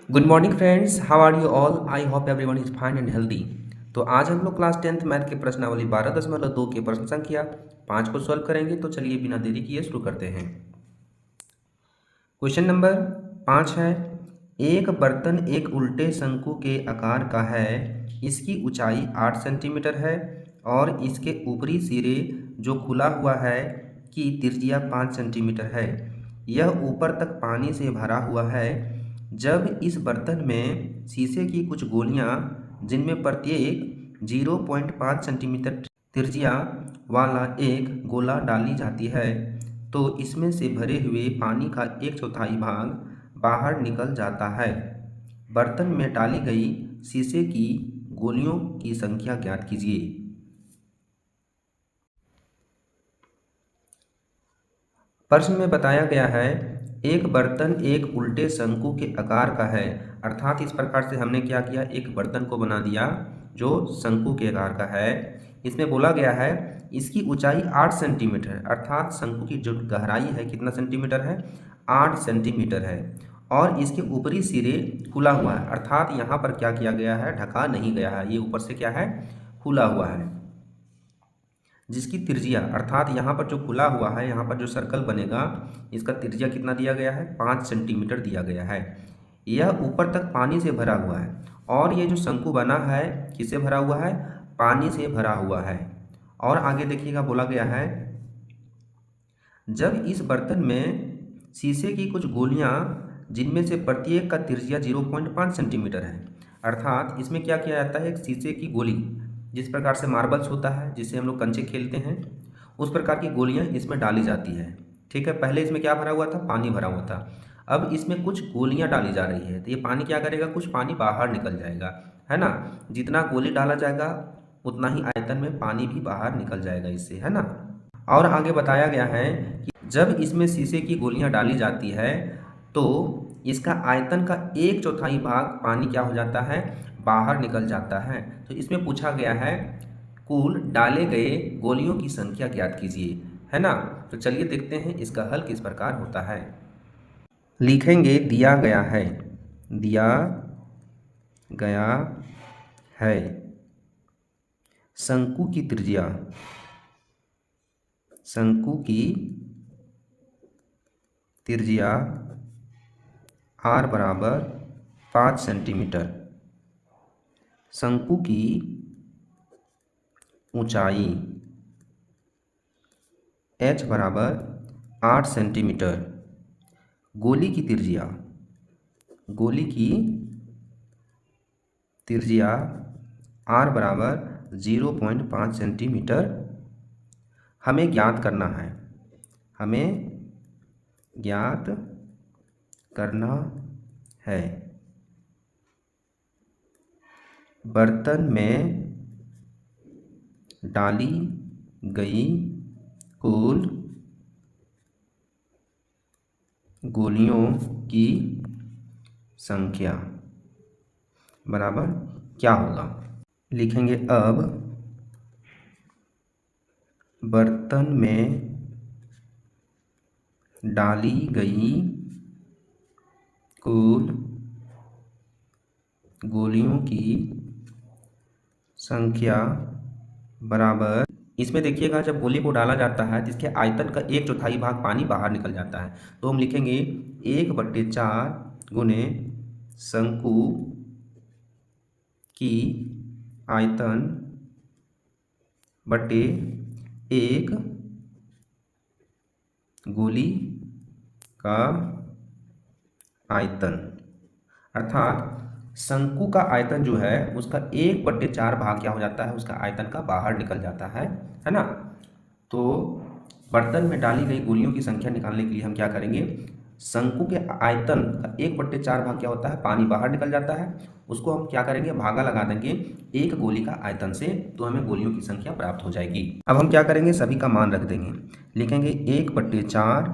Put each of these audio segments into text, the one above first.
Good morning friends, how are you all? I hope everyone is fine and healthy. तो आज हम लोग class 10th math के प्रश्नावली 12.2 के प्रश्न संख्या 5 को सॉल्व करेंगे। तो चलिए बिना देरी किए शुरू करते हैं। क्वेश्चन नंबर 5 है, एक बर्तन एक उल्टे शंकु के आकार का है। इसकी ऊंचाई 8 सेंटीमीटर है और इसके ऊपरी सिरे जो खुला हुआ है की त्रिज्या 5 सेंटीमीटर है। यह ऊपर तक पानी से भरा हुआ है। जब इस बर्तन में शीशे की कुछ गोलियां जिनमें प्रत्येक 0.5 सेंटीमीटर त्रिज्या वाला एक गोला डाली जाती है तो इसमें से भरे हुए पानी का 1/4 भाग बाहर निकल जाता है। बर्तन में डाली गई शीशे की गोलियों की संख्या ज्ञात कीजिए। प्रश्न में बताया गया है, एक बर्तन एक उल्टे शंकु के आकार का है। अर्थात इस प्रकार से हमने क्या किया, एक बर्तन को बना दिया जो शंकु के आकार का है। इसमें बोला गया है इसकी ऊंचाई 8 सेंटीमीटर है, अर्थात शंकु की जो गहराई है कितना सेंटीमीटर है, 8 सेंटीमीटर है। और इसके ऊपरी सिरे खुला हुआ है, अर्थात यहाँ पर क्या किया गया है, ढका नहीं गया है, ये ऊपर से क्या है, खुला हुआ है। जिसकी त्रिज्या अर्थात यहाँ पर जो खुला हुआ है, यहाँ पर जो सर्कल बनेगा इसका त्रिज्या कितना दिया गया है, 5 सेंटीमीटर दिया गया है। यह ऊपर तक पानी से भरा हुआ है और ये जो शंकु बना है किससे भरा हुआ है, पानी से भरा हुआ है। और आगे देखिएगा बोला गया है, जब इस बर्तन में शीशे की कुछ गोलियां जिनमें से प्रत्येक का त्रिज्या 0.5 सेंटीमीटर है, अर्थात इसमें क्या किया जाता है, एक शीशे की गोली जिस प्रकार से मार्बल्स होता है जिससे हम लोग कंचे खेलते हैं, उस प्रकार की गोलियां इसमें डाली जाती है। ठीक है, पहले इसमें क्या भरा हुआ था, पानी भरा हुआ था। अब इसमें कुछ गोलियां डाली जा रही है तो ये पानी क्या करेगा, कुछ पानी बाहर निकल जाएगा, है ना। जितना गोली डाला जाएगा उतना ही आयतन में पानी भी बाहर निकल जाएगा इससे, है ना। और आगे बताया गया है कि जब इसमें शीशे की गोलियां डाली जाती है तो इसका आयतन का 1/4 भाग पानी क्या हो जाता है, बाहर निकल जाता है। तो इसमें पूछा गया है कुल डाले गए गोलियों की संख्या ज्ञात कीजिए, है ना। तो चलिए देखते हैं इसका हल किस प्रकार होता है। लिखेंगे दिया गया है, दिया गया है शंकु की त्रिज्या, शंकु की त्रिज्या r बराबर 5 सेंटीमीटर। शंकु की ऊंचाई h बराबर 8 सेंटीमीटर। गोली की त्रिज्या, गोली की त्रिज्या r बराबर 0.5 सेंटीमीटर हमें ज्ञात करना है, हमें ज्ञात करना है। बर्तन में डाली गई कुल गोलियों की संख्या बराबर क्या होगा। लिखेंगे अब बर्तन में डाली गई कुल गोलियों की संख्या बराबर, इसमें देखिएगा जब गोली को डाला जाता है तो इसके आयतन का 1/4 भाग पानी बाहर निकल जाता है। तो हम लिखेंगे 1/4 गुने शंकु की आयतन बटे एक गोली का आयतन, अर्थात शंकु का आयतन जो है उसका 1/4 भाग क्या हो जाता है, उसका आयतन का बाहर निकल जाता है ना। तो बर्तन में डाली गई गोलियों की संख्या निकालने के लिए हम क्या करेंगे, शंकु के आयतन का 1/4 भाग क्या होता है, पानी बाहर निकल जाता है, उसको हम क्या करेंगे, भागा लगा देंगे एक गोली का आयतन से, तो हमें गोलियों की संख्या प्राप्त हो जाएगी। अब हम क्या करेंगे, सभी का मान रख देंगे। लिखेंगे 1/4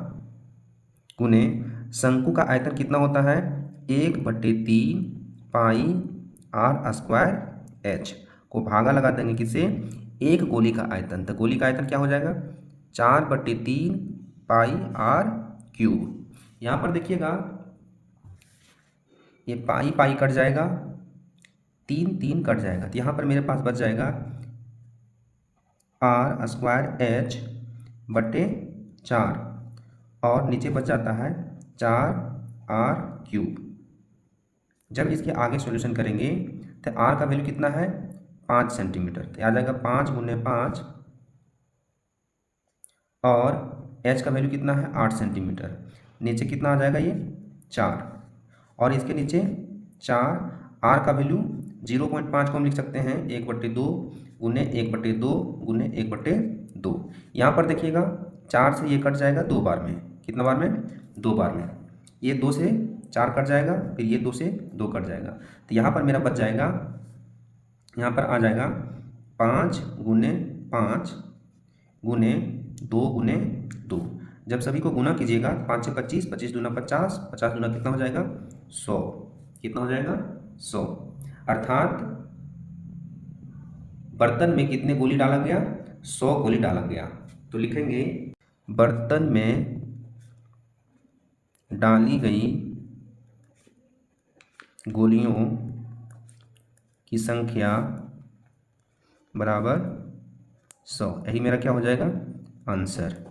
गुने शंकु का आयतन कितना होता है, 1/3 पाई r स्क्वायर h को भागा लगा देंगे किससे, एक गोली का आयतन। तो गोली का आयतन क्या हो जाएगा, 4/3 पाई r क्यूब। यहाँ पर देखिएगा ये पाई पाई कट जाएगा, 3 3 कट जाएगा, तो यहाँ पर मेरे पास बच जाएगा आर स्क्वायर एच बटे 4 और नीचे बच जाता है 4r³ जब इसके आगे सॉल्यूशन करेंगे तो r का वैल्यू कितना है 5 सेंटीमीटर, तो आ जाएगा 5 गुने 5 और h का वैल्यू कितना है 8 सेंटीमीटर, नीचे कितना आ जाएगा ये 4 और इसके नीचे 4, r का वैल्यू 0.5 को हम लिख सकते हैं 1/2 गुने 1/2 गुने 1/2। यहाँ पर देखिएगा 4 से ये कट जाएगा 2 बार में, कितना बार में 2 बार में, ये 2 से 4 कट जाएगा, फिर ये 2 से 2 कट जाएगा, तो यहाँ पर मेरा बच जाएगा, यहाँ पर आ जाएगा 5 गुने 5 गुने 2 गुने 2। जब सभी को गुना कीजिएगा 5 से 25, 25 दूना 50, 50 दूना कितना हो जाएगा 100, कितना हो जाएगा 100। अर्थात बर्तन में कितने गोली डाला गया 100 गोली डाला गया। तो लिखेंगे बर्तन में डाली गई गोलियों की संख्या बराबर 100, यही मेरा क्या हो जाएगा आंसर।